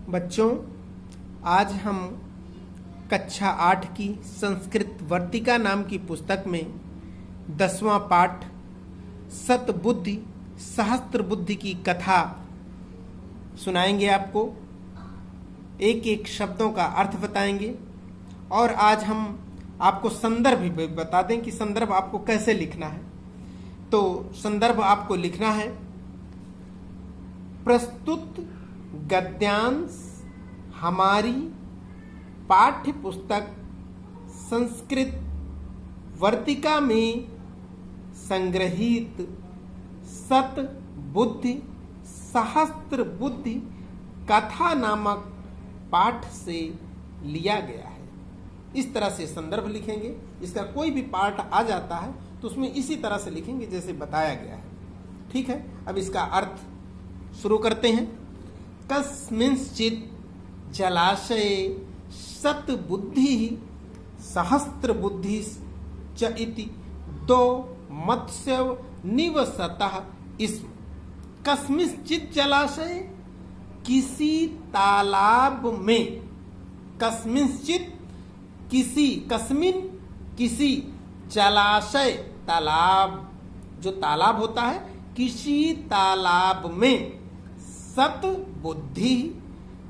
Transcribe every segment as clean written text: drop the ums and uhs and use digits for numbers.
बच्चों, आज हम कक्षा 8 की संस्कृत वर्तिका नाम की पुस्तक में 10वां पाठ सतबुद्धि सहस्त्र बुद्धि की कथा सुनाएंगे। आपको एक एक शब्दों का अर्थ बताएंगे और आज हम आपको संदर्भ भी बता दें कि संदर्भ आपको कैसे लिखना है। तो संदर्भ आपको लिखना है, प्रस्तुत गद्यांश हमारी पाठ्य पुस्तक संस्कृत वर्तिका में संग्रहित सत बुद्धि सहस्त्र बुद्धि कथा नामक पाठ से लिया गया है। इस तरह से संदर्भ लिखेंगे। इसका कोई भी पाठ आ जाता है तो उसमें इसी तरह से लिखेंगे जैसे बताया गया है। ठीक है, अब इसका अर्थ शुरू करते हैं। कस्मिंश्चित् जलाशये सतबुद्धि सहस्त्र बुद्धि च इति दो मत्स्यव निवसतः स्म। कस्मिंश्चित् जलाशये, किसी तालाब में, कस्मिंश्चित् किसी, कस्मिन किसी, जलाशय तालाब, जो तालाब होता है, किसी तालाब में सत बुद्धि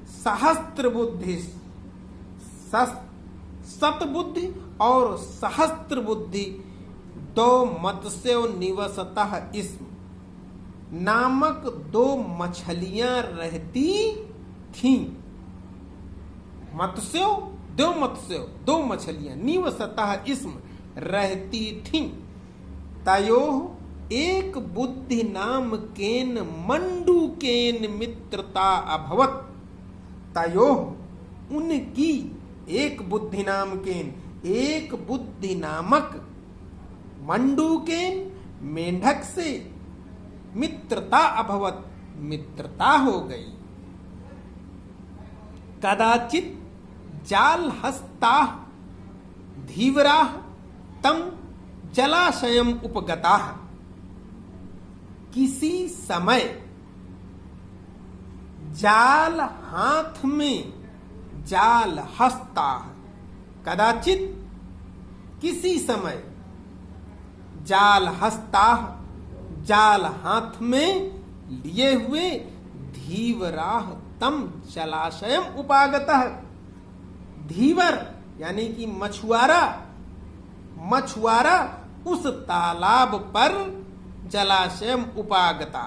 सहस्त्र बुद्धि, सत बुद्धि और सहस्त्र बुद्धि दो मत्स्यो निवसतः स्म नामक दो मछलियां रहती थीं। मत्स्यो दो मछलियां, निवसतः स्म रहती थीं। तयोः एक बुद्धि नाम केन मंडूकेन मित्रता अभवत। तयोः उनकी, एक बुद्धि नाम केन, एक बुद्धि नामक, मंडूकेन मेंढक से, मित्रता अभवत मित्रता हो गई। कदाचित जाल हस्ता धीवरा तम जलाशयम उपगता। किसी समय जाल हाथ में, जाल हस्ता, कदाचित किसी समय, जाल हस्ता जाल हाथ में लिए हुए, धीवराह तम जलाशयम उपागतः। धीवर यानी कि मछुआरा, मछुआरा उस तालाब पर जलाशयम उपागता,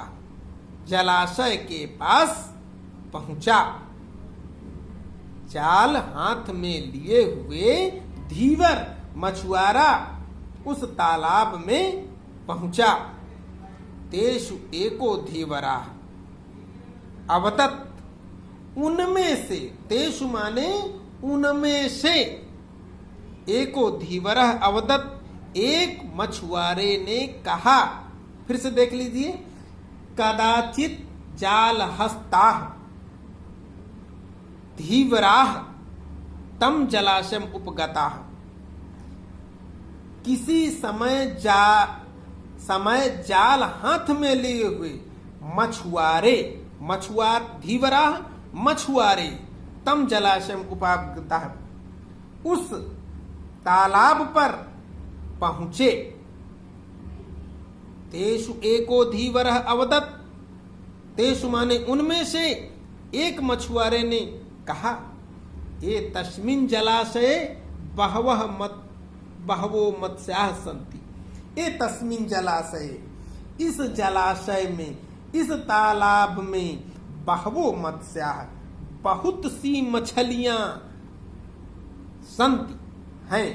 जलाशय के पास पहुंचा। जाल हाथ में लिए हुए धीवर मछुआरा उस तालाब में पहुंचा। तेषु एको धीवरा अवतत, उनमें से, तेषु माने उनमें से, एको धीवरः अवदत, एक मछुआरे ने कहा। फिर से देख लीजिए, कदाचित जाल हस्ताः धीवराः तम जलाशयम उपगताः। किसी समय जाल हाथ में लिए हुए मछुआरे, मछुआर धीवराः मछुआरे, तम जलाशयम उपागतः उस तालाब पर पहुंचे। तेषु एको धीवरः अवदत, तेषु माने उनमें से एक मछुआरे ने कहा। ये तस्मिन् जलाशये बहवो मत्स्याः सन्ति। ये तस्मिन् जलाशये, इस जलाशय में, इस तालाब में, बहवो मत्स्याः बहुत सी मछलियां, संति हैं।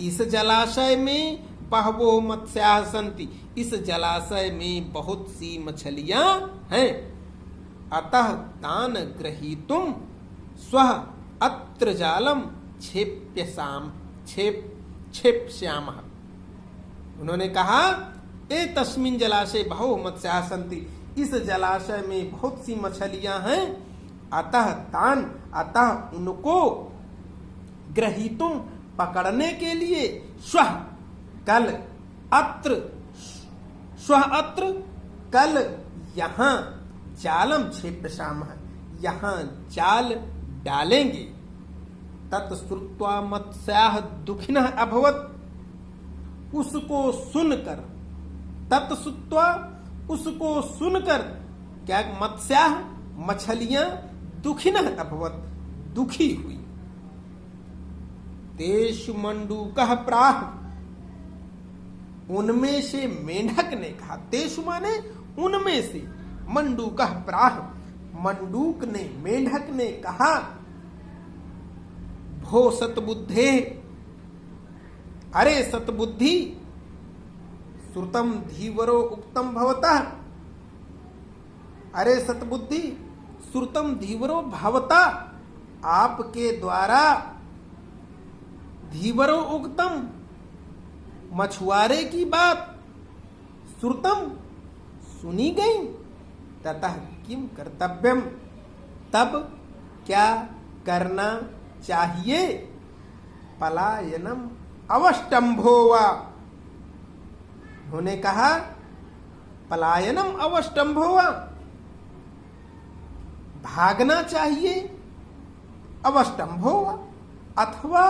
इस जलाशय में बहवो मत्स्याः संति, इस जलाशय में बहुत सी मछलियां हैं। अतः तान ग्रहीतुम स्वः अत्र जालम क्षेप्स्यामः। उन्होंने कहा, ए तस्मिन् जलाशय बहवो मत्स्याः सन्ति, इस जलाशय में बहुत सी मछलियां हैं। अतः तान, अतः उनको, ग्रहीतुम पकड़ने के लिए, श्वः कल, अत्र श्वः अत्र कल यहाँ, जालम क्षेप्स्यामः यहाँ जाल डालेंगे। तत्श्रुत्वा मत्स्याः दुखिनः अभवत्, उसको सुनकर, तत्श्रुत्वा उसको सुनकर क्या मत्स्याः मछलियां दुखिनः अभवत्, दुखी हुई। तेषु मंडूकः प्राह, उनमें से मेंढक ने कहा, तेषु माने उनमें से, मंडूकः प्राह, मंडूक ने, मेंढक ने कहा, भो सतबुद्धे, अरे सतबुद्धि, श्रुतम धीवरो उक्तम भवतः, अरे सतबुद्धि, श्रुतम धीवरो भवता, आपके द्वारा, धीवरो उक्तम, मछुआरे की बात, श्रुतम, सुनी गई, ततः किम कर्तव्यम, तब क्या करना चाहिए, पलायनम अवष्टंभो वा, उन्होंने कहा पलायनम अवष्टंभो वा, भागना चाहिए, अवष्टंभो वा, अथवा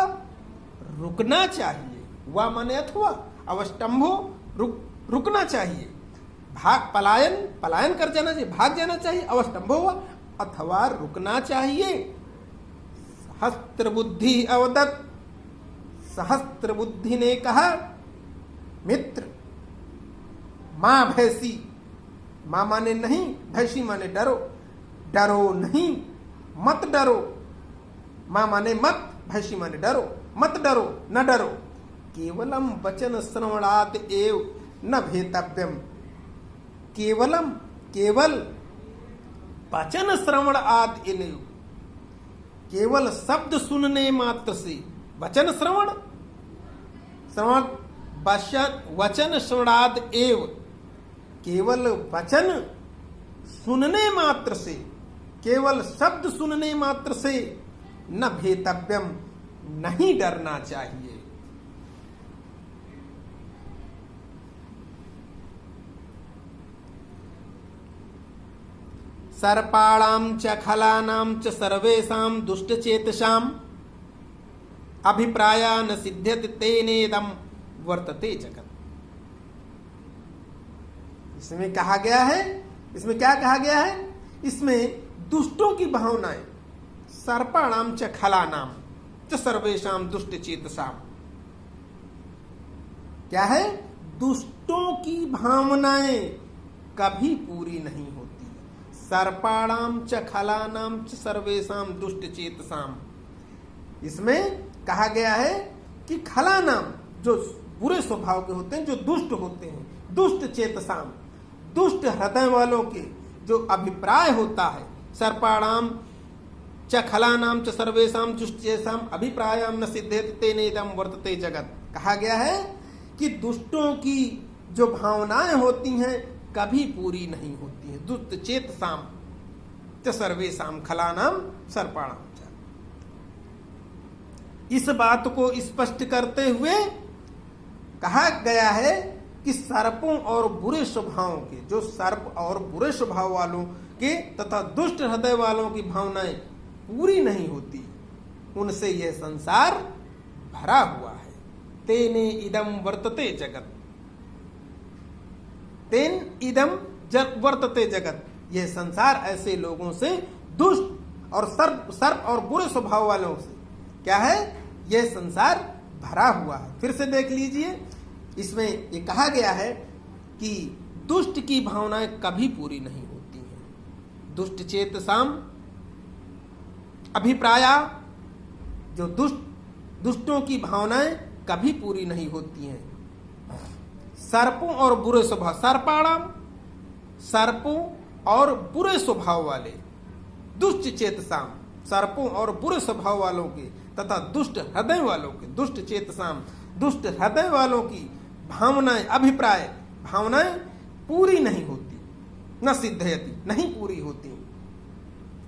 रुकना चाहिए, वा माने अथवा, अवष्टंभो रुकना चाहिए, भाग, पलायन, पलायन कर जाना चाहिए, भाग जाना चाहिए, अवष्टंभो वा, अथवा रुकना चाहिए। सहस्त्र बुद्धि अवदत्, सहस्त्र बुद्धि ने कहा, मित्र, मां भैंसी, मां माने नहीं, भैंसी माने डरो, डरो नहीं, मत डरो, मां माने मत, भैंसी माने डरो, मत डरो, न डरो, केवलम वचन श्रवणात् एव न भेतव्यम, केवलम, केवल, वचन श्रवण आद एव, केवल शब्द सुनने मात्र से, वचन श्रवण, श्रवण, वचन श्रवणाद एव, केवल वचन सुनने मात्र से, केवल शब्द सुनने मात्र से, न भेतव्यम, नहीं डरना चाहिए। सर्पाणाम च खलानाम च सर्वेषां दुष्टचेतसाम अभिप्राया न सिद्ध्यति तेनेदम वर्तते जगत। इसमें कहा गया है, इसमें क्या कहा गया है, इसमें दुष्टों की भावनाएं, सर्पाणाम च खलानाम च सर्वेषां दुष्टचेतसाम, क्या है, दुष्टों की भावनाएं कभी पूरी नहीं होती। सर्पाणाम च खलानाम च सर्वेषां दुष्टचेतसाम, इसमें कहा गया है कि खलानाम, जो बुरे स्वभाव के होते हैं, जो दुष्ट होते हैं, दुष्ट चेतसाम, दुष्ट हृदय वालों के जो अभिप्राय होता है, सर्पाणाम च खलानाम च सर्वेषां दुष्टचेतसाम अभिप्रायाम न सिद्धेत तेनेदम वर्तते जगत। कहा गया है कि दुष्टों की जो भावनाएं होती हैं कभी पूरी नहीं होती हैं। दुष्ट चेतसाम च सर्वेषां खलानाम सर्पाणाम च, इस बात को स्पष्ट करते हुए कहा गया है कि सर्पों और बुरे स्वभावों के, जो सर्प और बुरे स्वभाव वालों के तथा दुष्ट हृदय वालों की भावनाएं पूरी नहीं होती, उनसे यह संसार भरा हुआ है। तेने इदम वर्तते जगत, तेन इदम वर्तते जगत, यह संसार ऐसे लोगों से, दुष्ट और सर्प और बुरे स्वभाव वालों से क्या है, यह संसार भरा हुआ है। फिर से देख लीजिए, इसमें ये कहा गया है कि दुष्ट की भावनाएं कभी पूरी नहीं होती हैं। दुष्ट चेतसाम अभिप्राया, जो दुष्टों की भावनाएं कभी पूरी नहीं होती हैं। सर्पों और बुरे स्वभाव, सर्पाणाम, सर्पों और बुरे स्वभाव वाले, दुष्ट चेतसाम, सर्पों और बुरे स्वभाव वालों के तथा दुष्ट हृदय वालों के, दुष्ट चेतसाम, दुष्ट हृदय वालों की भावनाएं, अभिप्राय, भावनाएं पूरी नहीं होती, न सिद्धयति, नहीं पूरी होती,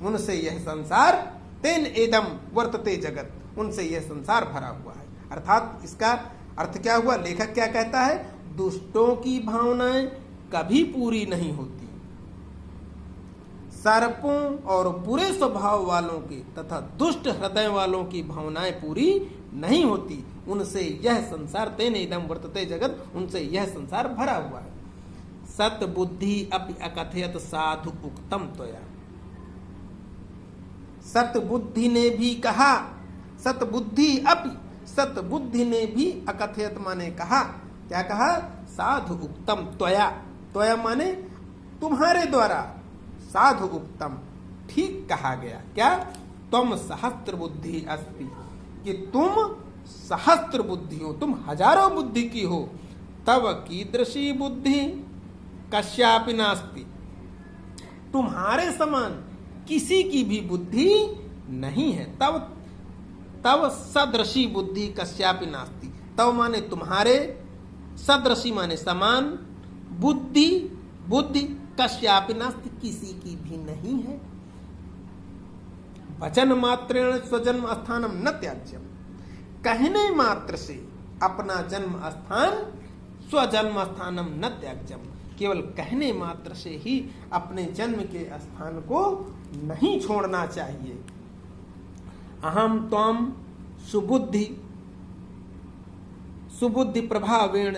उनसे यह संसार, तेन एदम वर्तते जगत, उनसे यह संसार भरा हुआ है। अर्थात इसका अर्थ क्या हुआ, लेखक क्या कहता है, दुष्टों की भावनाएं कभी पूरी नहीं होती, सर्पों और बुरे स्वभाव वालों के तथा दुष्ट हृदय वालों की भावनाएं पूरी नहीं होती। उनसे यह संसार तेन इदम वर्तते जगत, उनसे यह संसार भरा हुआ है। सत बुद्धि अपि अकथयत साधु उक्तम त्वया। सत बुद्धि ने भी कहा, सत बुद्धि अपि, सत बुद्धि ने भी अकथयत माने कहा, क्या कहा? साधु उक्तम त्वया, त्वया माने तुम्हारे द्वारा, साधु उक्तम ठीक कहा गया। क्या? तुम सहस्त्र बुद्धि अस्ति, कि तुम सहस्त्र बुद्धि हो, तुम हजारों बुद्धि की हो। तब कीदृशी बुद्धि कस्यापि नास्ति, तुम्हारे समान किसी की भी बुद्धि नहीं है। तब सदृशी बुद्धि कस्यापि नास्ति, तब माने तुम्हारे, सदृशी माने समान, बुद्धि कस्यापि नास्ति किसी की भी नहीं है। वचन मात्रेण स्वजन्म स्थानम न त्याज्यम, कहने मात्र से अपना जन्म स्थान, स्वजन्म स्थानम न त्याज्यम, केवल कहने मात्र से ही अपने जन्म के स्थान को नहीं छोड़ना चाहिए। अहम त्वम सुबुद्धि प्रभावेण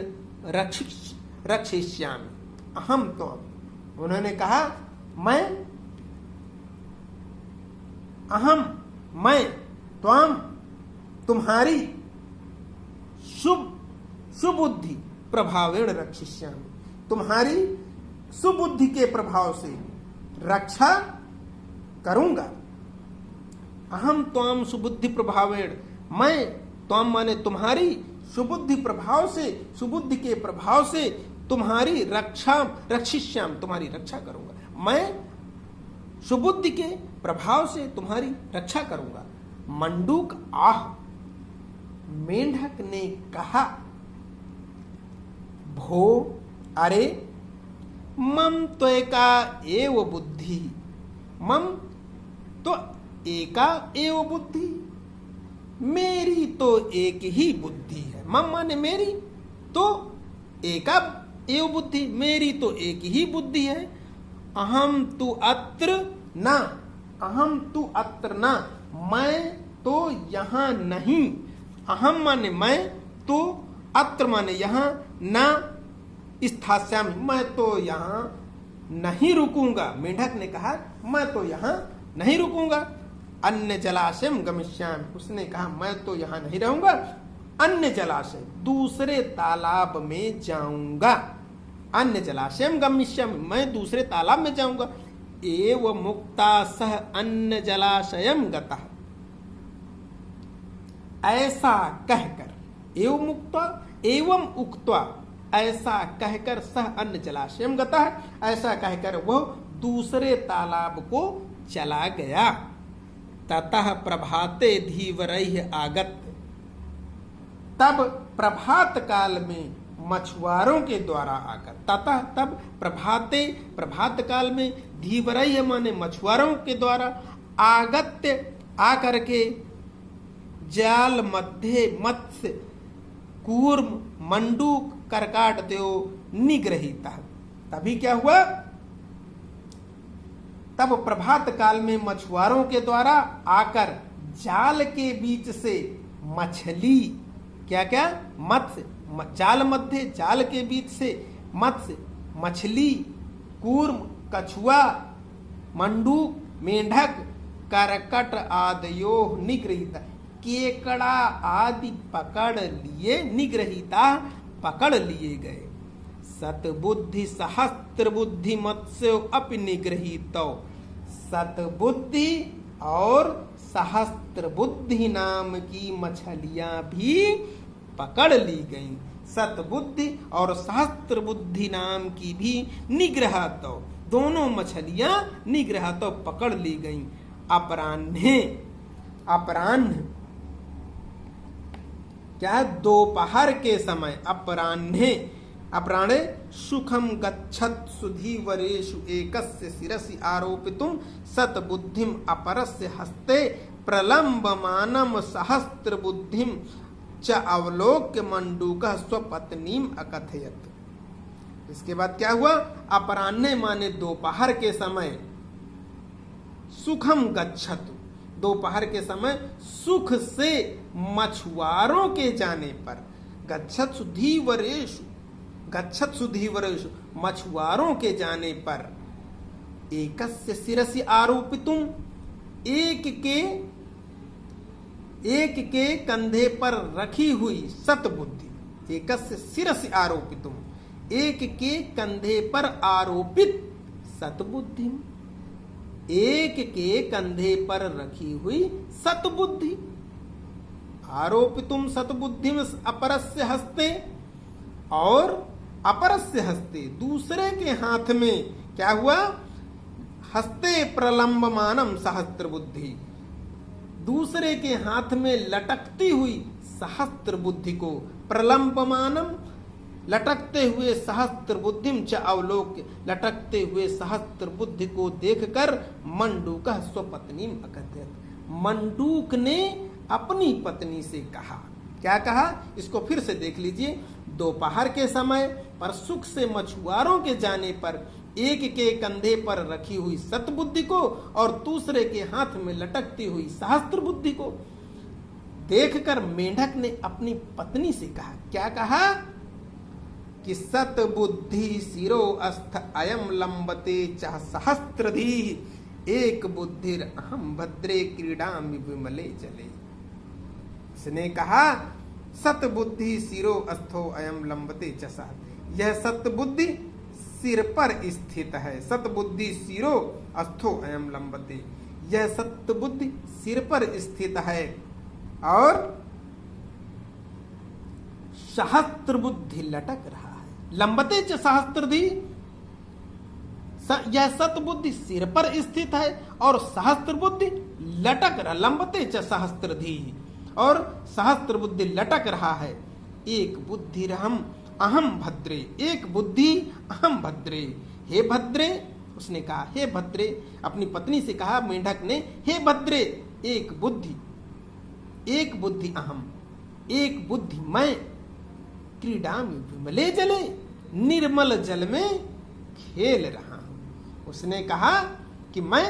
रक्षिष्यामि। अहम त्वम, उन्होंने कहा मैं त्वम तुम्हारी सुबुद्धि प्रभावेण रक्षिष्यामि, तुम्हारी सुबुद्धि के प्रभाव से रक्षा करूंगा। अहम त्वम सुबुद्धि प्रभावेण, मैं त्वम माने तुम्हारी, सुबुद्धि प्रभाव से, सुबुद्धि के प्रभाव से तुम्हारी रक्षिष्याम, तुम्हारी रक्षा करूंगा। मैं सुबुद्धि के प्रभाव से तुम्हारी रक्षा करूंगा। मंडूक आह, मेंढक ने कहा, भो, अरे, मम त्वेका एव बुद्धि, मम तो एका एव बुद्धि, मेरी तो एक ही बुद्धि है। मम माने मेरी, तो एका एव बुद्धि, मेरी तो एक ही बुद्धि है। अहम तु अत्र न, अहम तु अत्र न, मैं तो यहाँ नहीं। अहम माने मैं, तो अत्र माने यहाँ, न स्थास्यामि, मैं तो यहाँ नहीं रुकूंगा। मेंढक ने कहा मैं तो यहाँ नहीं रुकूंगा। अन्य जलाशयम गमिष्यामि, उसने कहा मैं तो यहाँ नहीं रहूंगा, अन्य जलाशय, दूसरे तालाब में जाऊंगा। अन्य जलाशयम गमिष्यामि, मैं दूसरे तालाब में जाऊंगा। एव मुक्ता सह अन्य जलाशयम गतः, ऐसा कहकर, एवं उक्त्वा, ऐसा कहकर, सह अन्य जलाशयम गतः, ऐसा कहकर वह दूसरे तालाब को चला गया। ततः प्रभाते धीवरैः आगत, तब प्रभात काल में मछुआरों के द्वारा आकर, ततः तब प्रभाते, प्रभात काल में, धीवरैः माने मछुआरों के द्वारा, आगत्य आकर के, जाल मध्य मत्स्य कूर्म मंडूक करकाट देव निग्रहिता। तभी क्या हुआ? तब प्रभात काल में मछुआरों के द्वारा आकर जाल के बीच से मछली, क्या क्या? मत्स्य, जाल मध्य, जाल के बीच से मत्स्य, मछली, कूर्म, कछुआ, मंडूक, मेंढक, करकट आदयो निगृहीता, केकड़ा आदि पकड़ लिए, निगृहीता पकड़ लिए गए। सतबुद्धि सहस्त्र बुद्धि मत्स्य अपि निगृहीतो, सतबुद्धि और सहस्त्र बुद्धि नाम की मछलियां भी पकड़ ली गईं। सतबुद्धि और सहस्त्र बुद्धि नाम की भी निग्रह, तो दोनों मछलियां निग्रह तो पकड़ ली गईं। अपराह्ने, अपराह्न क्या? दोपहर के समय, अपराह्ने, अपराह्ने सुखम गच्छत् सुधीवरेषु एकस्य शिरसि आरोपितुं सतबुद्धिम अपरस्य हस्ते प्रलम्बमानम सहस्त्र बुद्धिम च अवलोक्य मंडूकः स्वपत्नीम अकथयत्। इसके बाद क्या हुआ? अपराह्ने माने दोपहर के समय, सुखम गच्छतु, दोपहर के समय सुख से मछुआरों के जाने पर, गच्छत्सु धीवरेषु, गच्छत्सु धीवरेषु, मछुआरों के जाने पर, एकस्य शिरसि आरोपितुम, एक के कंधे पर रखी हुई सतबुद्धि, एकस्य शिरसि आरोपितुम, एक के कंधे पर आरोपित सतबुद्धि, एक के कंधे पर रखी हुई सतबुद्धि, आरोपितुम सतबुद्धिम अपरस्य हस्ते, और अपरस्य हस्ते, दूसरे के हाथ में क्या हुआ, हस्ते प्रलंबमानम सहस्त्र बुद्धि, दूसरे के हाथ में लटकती हुई सहस्त्र बुद्धि को, प्रलंबमानम लटकते हुए सहस्त्र बुद्धिम च अवलोक, लटकते हुए सहस्त्र बुद्धि को देखकर मंडूक स्वपत्नी अकथयत, मंडूक ने अपनी पत्नी से कहा, क्या कहा, इसको फिर से देख लीजिए। दोपहर के समय पर सुख से मछुआरों के जाने पर एक के कंधे पर रखी हुई सतबुद्धि को और दूसरे के हाथ में लटकती हुई सहस्त्र बुद्धि को देखकर मेंढक ने अपनी पत्नी से कहा, क्या कहा, कि सतबुद्धि शिरो अस्थ अयम लंबते च सहस्त्रधी, एक बुद्धिर अहम भद्रे क्रीडामि विमले जले। इसने कहा सतबुद्धि शिरो अस्थो अयम लंबते च सहस्त्र, यह सतबुद्धि सिर पर स्थित है, सतबुद्धि शिरो अस्थो अयम लंबते, यह सतबुद्धि सिर पर स्थित है और सहस्त्र बुद्धि लटक रहा है, लंबते च सहस्त्रधी, यह सतबुद्धि सिर पर स्थित है और सहस्त्र बुद्धि लटक रहा, लंबते च सहस्त्रधी, और सहस्त्र बुद्धि लटक रहा है, एक बुद्धि अहम भद्रे, एक बुद्धि अहम भद्रे, हे भद्रे, उसने कहा हे भद्रे, अपनी पत्नी से कहा मेंढक ने, हे भद्रे, एक बुद्धि अहम, एक बुद्धि मैं, क्रीडा में विमले जले, निर्मल जल में खेल रहा हूं। उसने कहा कि मैं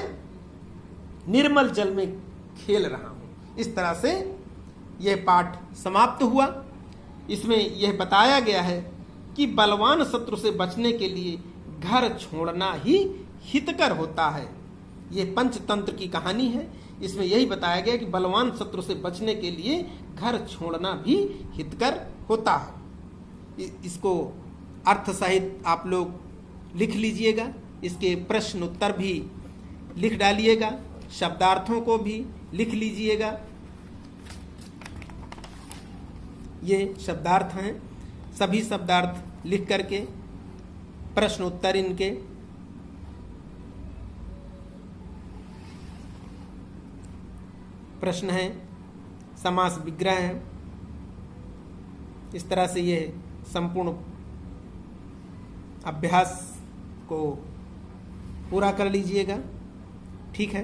निर्मल जल में खेल रहा हूं। इस तरह से यह पाठ समाप्त हुआ। इसमें यह बताया गया है कि बलवान शत्रु से बचने के लिए घर छोड़ना ही हितकर होता है। यह पंचतंत्र की कहानी है। इसमें यही बताया गया कि बलवान शत्रु से बचने के लिए घर छोड़ना भी हितकर होता है। इसको अर्थ सहित आप लोग लिख लीजिएगा, इसके प्रश्न उत्तर भी लिख डालिएगा, शब्दार्थों को भी लिख लीजिएगा। ये शब्दार्थ हैं, सभी शब्दार्थ लिख करके प्रश्न उत्तर इनके प्रश्न है, समास विग्रह है। इस तरह से ये संपूर्ण अभ्यास को पूरा कर लीजिएगा। ठीक है।